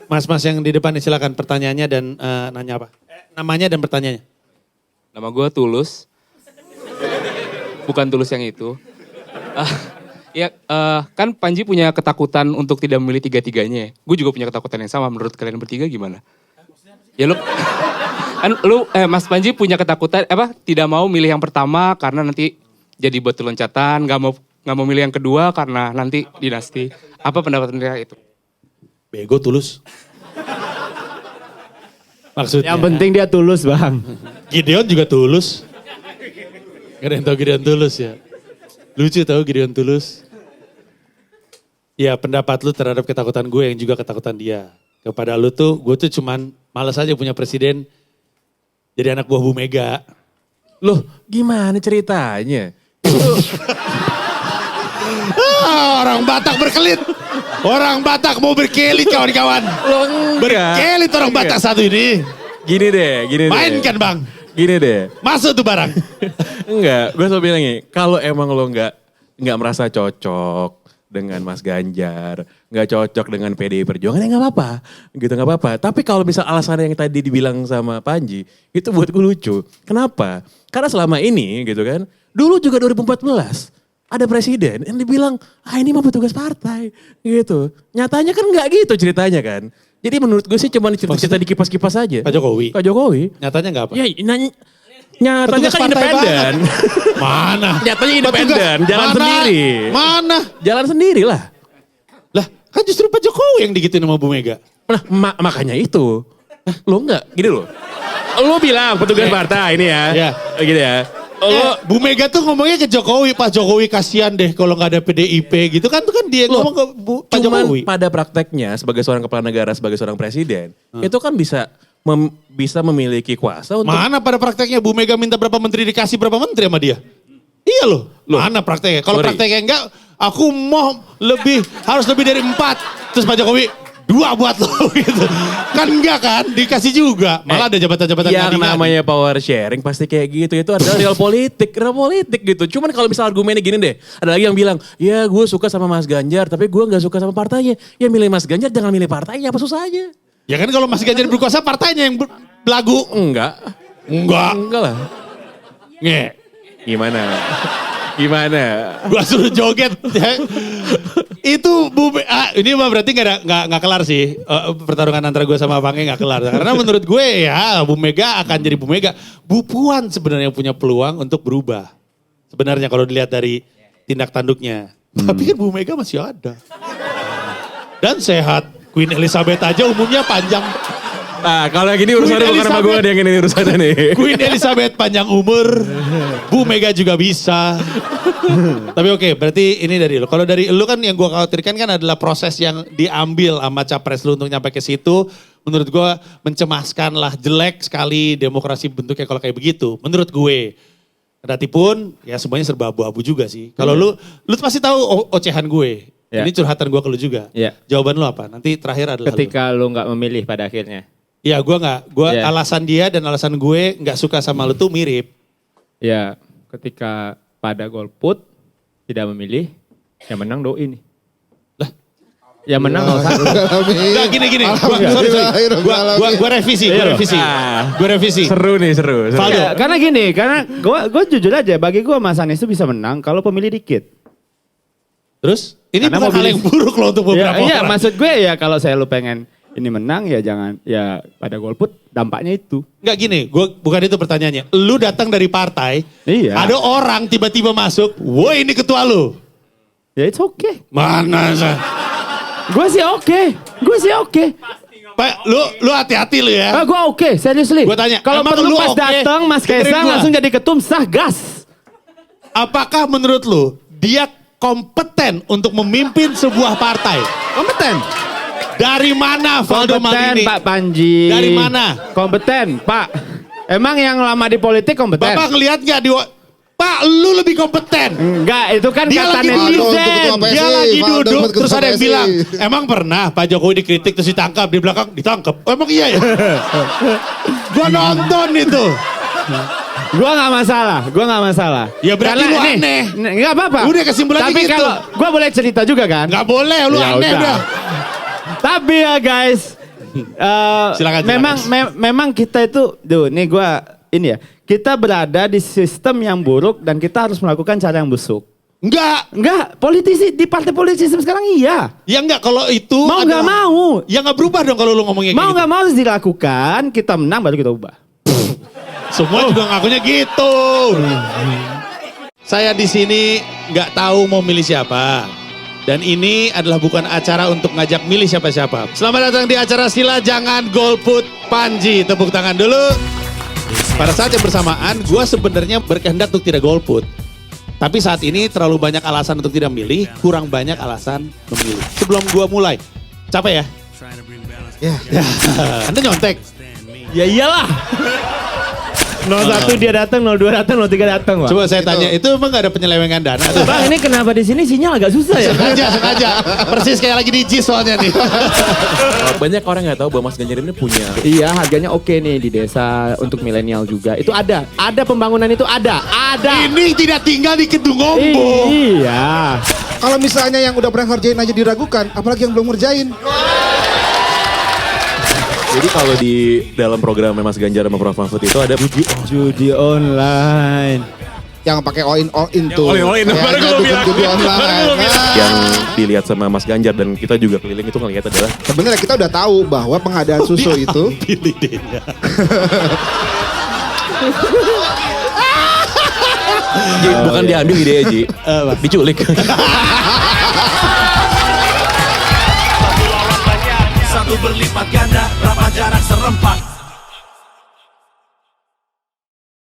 Mas-mas yang di depan nih silakan pertanyaannya dan nanya apa? Namanya dan pertanyaannya. Nama gue Tulus. Bukan Tulus yang itu. Kan Panji punya ketakutan untuk tidak memilih tiga-tiganya ya. Gue juga punya ketakutan yang sama. Menurut kalian bertiga gimana? Ya Mas Panji punya ketakutan tidak mau milih yang pertama karena nanti jadi batu loncatan, nggak mau milih yang kedua karena nanti dinasti. Apa pendapat Anda itu? Bego Tulus. Maksudnya. Yang penting dia tulus bang. Gideon juga tulus. Gak ada yang tau Gideon tulus ya. Lucu tau Gideon tulus. Ya pendapat lu terhadap ketakutan gue yang juga ketakutan dia. Kepada lu tuh, gue tuh cuman malas aja punya presiden jadi anak buah Bu Mega. Loh gimana ceritanya? Orang Batak berkelit. Orang Batak mau berkelit kawan-kawan. Loh enggak. Berkelit orang Batak satu ini. Gini deh. Mainkan bang. Gini deh. Masuk tuh barang. Enggak, gue selalu bilang gini, kalau emang lo enggak merasa cocok dengan Mas Ganjar, nggak cocok dengan PDI Perjuangan, ya nggak apa-apa, gitu nggak apa-apa. Tapi kalau misal alasan yang tadi dibilang sama Panji, itu buat gue lucu. Kenapa? Karena selama ini, gitu kan, dulu juga 2014 ada presiden yang dibilang, ini mah petugas partai, gitu. Nyatanya kan nggak gitu ceritanya kan. Jadi menurut gue sih cuma cerita di kipas-kipas aja. Pak Jokowi. Pak Jokowi. Nyatanya nggak apa? Ya, nyatanya kan independen. Mana? Nyatanya independen, jalan sendiri. Mana? Jalan sendiri lah. Lah kan justru Pak Jokowi yang digituin sama Bu Mega. Nah makanya itu. Lo enggak, gini loh. Lo bilang petugas partai ini ya. Iya. Gitu ya. Bu Mega tuh ngomongnya ke Jokowi, Pak Jokowi kasihan deh kalau nggak ada PDIP gitu kan. Tuh kan dia ngomong ke Pak Jokowi. Cuman pada prakteknya sebagai seorang kepala negara, sebagai seorang presiden. Itu kan bisa memiliki kuasa untuk... Mana pada prakteknya Bu Mega minta berapa menteri dikasih berapa menteri sama dia? Iya loh. Mana prakteknya? Kalau prakteknya enggak, aku mau harus lebih dari 4. Terus Pak Jokowi, 2 buat lo gitu. Kan enggak kan, dikasih juga. Malah ada jabatan-jabatan yang namanya power sharing pasti kayak gitu. Itu adalah real politik gitu. Cuman kalau misal argumennya gini deh, ada lagi yang bilang, ya gue suka sama Mas Ganjar, tapi gue gak suka sama partainya. Ya milih Mas Ganjar, jangan milih partainya, apa susahnya? Ya kan kalau masih Ganjar berkuasa partainya yang belagu. Enggak lah. Nge. Gimana? Gua suruh joget. Itu ini mah berarti nggak kelar sih. Pertarungan antara gue sama Pange nggak kelar. Karena menurut gue ya Bu Mega akan jadi Bu Mega. Bu Puan sebenarnya punya peluang untuk berubah. Sebenarnya kalau dilihat dari tindak tanduknya. Tapi kan Bu Mega masih ada. Dan sehat. Queen Elizabeth aja umumnya panjang. Nah kalau yang gini urusannya bukan sama gue, yang ini urusannya nih. Queen Elizabeth panjang umur, Bu Mega juga bisa. Tapi oke, berarti ini dari lu. Kalau dari lu kan yang gue khawatirkan kan adalah proses yang diambil sama capres lu untuk nyampe ke situ. Menurut gue mencemaskan lah, jelek sekali demokrasi bentuknya kalau kayak begitu. Menurut gue. Kedatipun ya semuanya serba abu-abu juga sih. Kalau lu pasti tahu ocehan gue. Ya. Ini curhatan gue ke lu juga. Ya. Jawaban lu apa? Nanti terakhir adalah ketika lu nggak memilih pada akhirnya. Iya gue nggak. Alasan dia dan alasan gue nggak suka sama lu tuh mirip. Ya ketika pada golput tidak memilih, yang menang doi nih. Lah? Yang menang 01. Enggak gini. Sorry. Gue revisi. Seru nih. Valdo. Ya, karena gini, karena gue jujur aja, bagi gue Mas Anies itu bisa menang kalau pemilih dikit. Terus? Ini Karena bukan hal yang buruk loh untuk beberapa orang. Iya, maksud gue ya kalau saya lu pengen ini menang ya jangan, ya pada golput dampaknya itu. Enggak gini, bukan itu pertanyaannya. Lu datang dari partai, iya. Ada orang tiba-tiba masuk, woi ini ketua lu. Ya it's okay. Mana sih? Gue sih oke. Pak, lu hati-hati lu ya. Gue oke, seriously. Gue tanya, kalau emang perlu lu pas datang Mas Kaisang langsung jadi ketum sah gas. Apakah menurut lu dia kompeten untuk memimpin sebuah partai? Kompeten. Dari mana Valdo Maldini? Pak Panji. Dari mana? Kompeten Pak. Emang yang lama di politik kompeten? Bapak ngeliat gak Pak lu lebih kompeten. Enggak, itu kan dia kata lagi netizen. Dia lagi duduk terus ada yang bilang, emang pernah Pak Jokowi dikritik terus ditangkap, di belakang ditangkap. Oh, emang iya ya? Gua nonton itu. Gua nggak masalah. Ya berarti lu aneh. Nggak apa-apa. Udah kesimpulannya tapi gitu. Tapi kalau gua boleh cerita juga kan? Nggak boleh, lu ya aneh udah. Tapi ya guys, Silakan, memang kita itu, nih ini ya, kita berada di sistem yang buruk dan kita harus melakukan cara yang busuk. Enggak, politisi di partai politik sekarang iya. Ya enggak, kalau itu mau nggak mau. Ya nggak berubah dong kalau lu ngomongnya mau kayak nggak mau harus dilakukan, kita menang baru kita ubah. Semua juga ngakunya gitu. Saya di sini nggak tahu mau milih siapa. Dan ini adalah bukan acara untuk ngajak milih siapa-siapa. Selamat datang di acara Sila Jangan Golput Panji. Tepuk tangan dulu. Pada saat yang bersamaan, gue sebenarnya berkehendak untuk tidak golput. Tapi saat ini terlalu banyak alasan untuk tidak milih, kurang banyak alasan memilih. Sebelum gue mulai, capek ya? Ya. Anda nyontek? Ya iyalah. 01 dia datang, 02 datang, 03 datang, Pak. Coba saya tanya, itu emang gak ada penyelewengan dana tuh? Bang, ini kenapa di sini sinyal agak susah ya? Sengaja. Persis kayak lagi di JIS soalnya nih. Banyak orang nggak tahu bahwa Mas Ganjar ini punya. Iya, harganya oke nih di desa untuk milenial juga. Itu ada pembangunan itu ada. Ini tidak tinggal di Kedung Ombo. Iya. Kalau misalnya yang udah pernah ngerjain aja diragukan, apalagi yang belum ngerjain. Jadi kalau di dalam program Mas Ganjar sama Prof Mahfud itu ada Judi online. Yang pakai all in tuh. All in. Kayaknya Baru gue bilang. judi online. yang dilihat sama Mas Ganjar dan kita juga keliling itu ngelihat adalah Sebenarnya kita udah tahu bahwa pengadaan susu itu Pilih deh. Ji, bukan diambil ide Ji, diculik. Satu berlipat ganda, berapa jarak serempak.